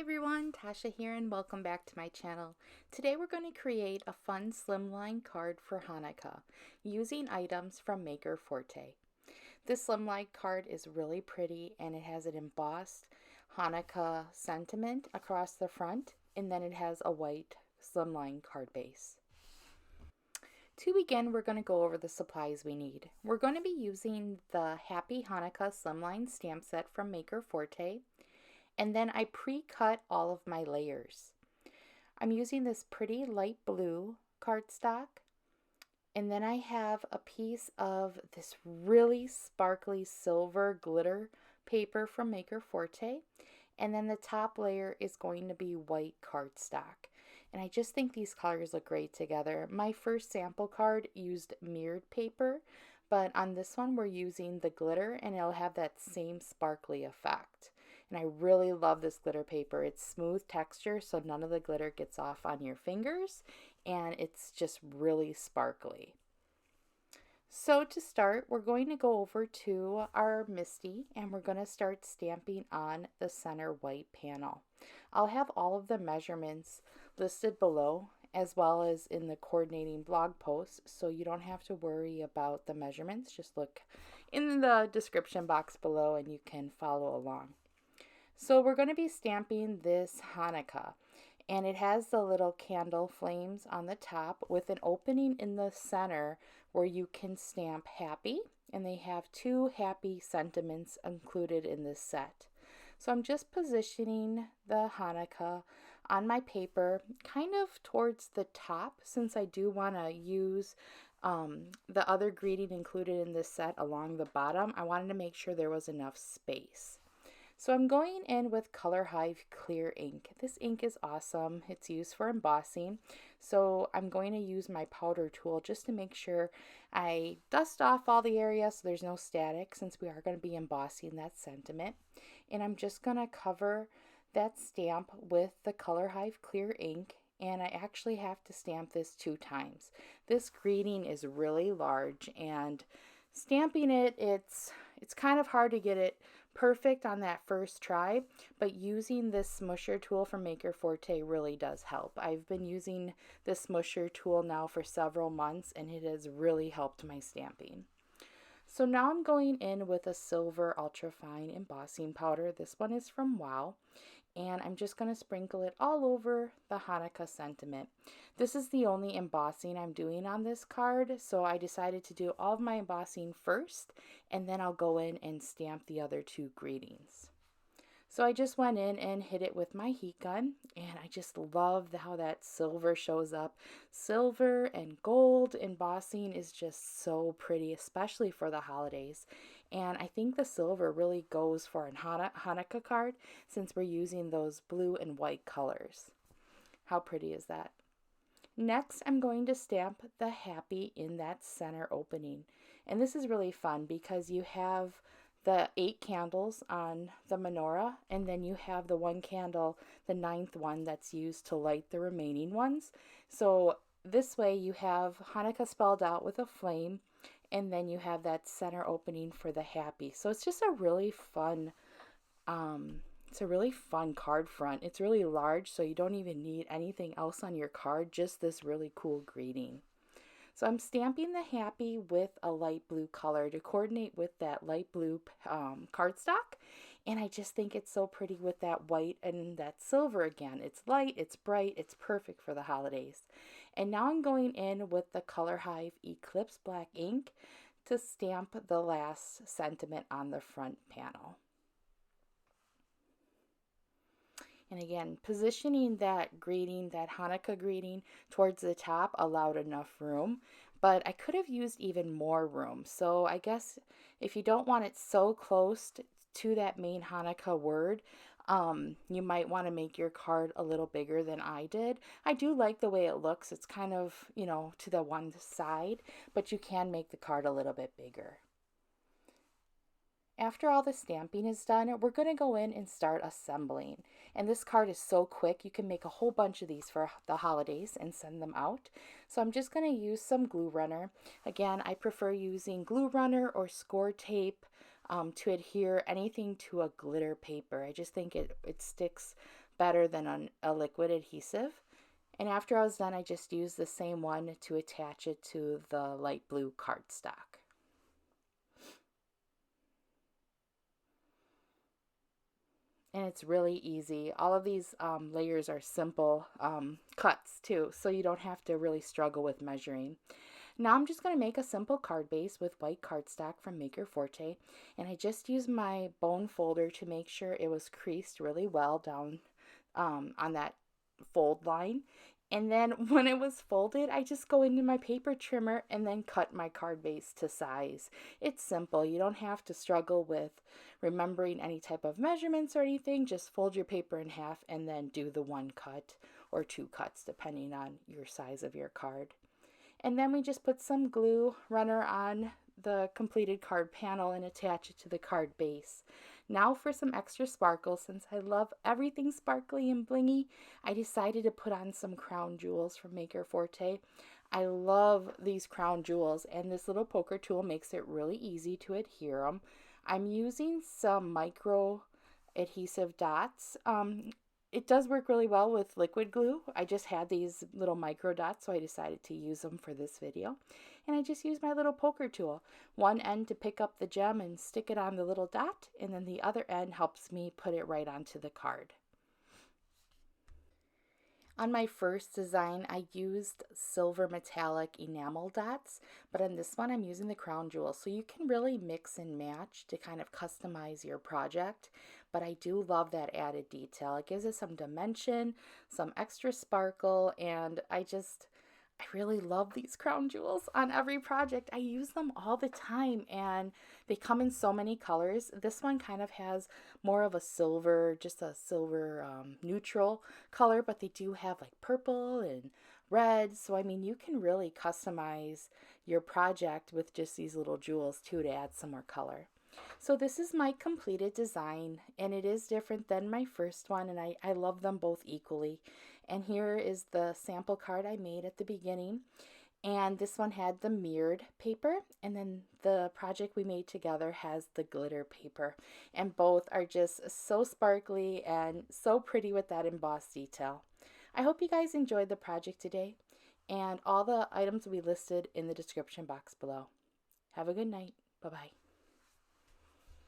everyone, Tasha here and welcome back to my channel. Today we're going to create a fun slimline card for Hanukkah using items from Maker Forte. This slimline card is really pretty and it has an embossed Hanukkah sentiment across the front, and then it has a white slimline card base. To begin, we're going to go over the supplies we need. We're going to be using the Happy Hanukkah Slimline stamp set from Maker Forte. And then I pre-cut all of my layers. I'm using this pretty light blue cardstock, and then I have a piece of this really sparkly silver glitter paper from Maker Forte, and then the top layer is going to be white cardstock. And I just think these colors look great together. My first sample card used mirrored paper, but on this one we're using the glitter and it'll have that same sparkly effect. And I really love this glitter paper. It's smooth texture, so none of the glitter gets off on your fingers, and it's just really sparkly. So to start, we're going to go over to our MISTI, and we're going to start stamping on the center white panel. I'll have all of the measurements listed below, as well as in the coordinating blog post, so you don't have to worry about the measurements. Just look in the description box below and you can follow along. So we're going to be stamping this Hanukkah, and it has the little candle flames on the top with an opening in the center where you can stamp happy, and they have two happy sentiments included in this set. So I'm just positioning the Hanukkah on my paper kind of towards the top, since I do want to use the other greeting included in this set along the bottom. I wanted to make sure there was enough space. So I'm going in with Color Hive clear ink. This ink is awesome. It's used for embossing. So I'm going to use my powder tool just to make sure I dust off all the areas so there's no static, since we are going to be embossing that sentiment. And I'm just going to cover that stamp with the Color Hive clear ink. And I actually have to stamp this 2 times. This greeting is really large, and stamping it, it's kind of hard to get it perfect on that first try, but using this Smoosher tool from Maker Forte really does help. I've been using this Smoosher tool now for several months, and it has really helped my stamping. So now I'm going in with a silver ultrafine embossing powder. This one is from Wow, and I'm just going to sprinkle it all over the Hanukkah sentiment. This is the only embossing I'm doing on this card, so I decided to do all of my embossing first, and then I'll go in and stamp the other 2 greetings. So I just went in and hit it with my heat gun, and I just love how that silver shows up. Silver and gold embossing is just so pretty, especially for the holidays. And I think the silver really goes for a Hanukkah card, since we're using those blue and white colors. How pretty is that? Next, I'm going to stamp the happy in that center opening. And this is really fun because you have the 8 candles on the menorah, and then you have the 1 candle, the 9th one, that's used to light the remaining ones. So this way you have Hanukkah spelled out with a flame, and then you have that center opening for the happy. So it's just a really fun card front. It's really large, so you don't even need anything else on your card, just this really cool greeting. So I'm stamping the happy with a light blue color to coordinate with that light blue cardstock. And I just think it's so pretty with that white and that silver again. It's light, it's bright, it's perfect for the holidays. And now I'm going in with the Color Hive Eclipse black ink to stamp the last sentiment on the front panel. And again, positioning that greeting, that Hanukkah greeting, towards the top allowed enough room, but I could have used even more room. So I guess if you don't want it so close to that main Hanukkah word, you might want to make your card a little bigger than I did. I do like the way it looks. It's kind of, to the one side, but you can make the card a little bit bigger. After all the stamping is done, we're going to go in and start assembling. And this card is so quick, you can make a whole bunch of these for the holidays and send them out. So I'm just going to use some glue runner. Again, I prefer using glue runner or score tape to adhere anything to a glitter paper. I just think it sticks better than a liquid adhesive. And after I was done, I just used the same one to attach it to the light blue cardstock. And it's really easy. All of these layers are simple cuts too, so you don't have to really struggle with measuring. Now I'm just going to make a simple card base with white cardstock from Maker Forte, and I just used my bone folder to make sure it was creased really well down on that fold line. And then when it was folded, I just go into my paper trimmer and then cut my card base to size. It's simple. You don't have to struggle with remembering any type of measurements or anything. Just fold your paper in half and then do the one cut or two cuts depending on your size of your card. And then we just put some glue runner on the completed card panel and attach it to the card base. Now for some extra sparkle, since I love everything sparkly and blingy, I decided to put on some crown jewels from Maker Forte. I love these crown jewels, and this little poker tool makes it really easy to adhere them. I'm using some micro adhesive dots. It does work really well with liquid glue. I just had these little micro dots, so I decided to use them for this video. And I just used my little poker tool. One end to pick up the gem and stick it on the little dot, and then the other end helps me put it right onto the card. On my first design, I used silver metallic enamel dots, but on this one, I'm using the crown jewels. So you can really mix and match to kind of customize your project, but I do love that added detail. It gives it some dimension, some extra sparkle, and I really love these crown jewels on every project. I use them all the time, and they come in so many colors. This one kind of has more of a silver, just a silver neutral color, but they do have like purple and red. So, I mean, you can really customize your project with just these little jewels too to add some more color. So this is my completed design, and it is different than my first one, and I love them both equally. And here is the sample card I made at the beginning. And this one had the mirrored paper, and then the project we made together has the glitter paper. And both are just so sparkly and so pretty with that embossed detail. I hope you guys enjoyed the project today, and all the items will be listed in the description box below. Have a good night. Bye-bye.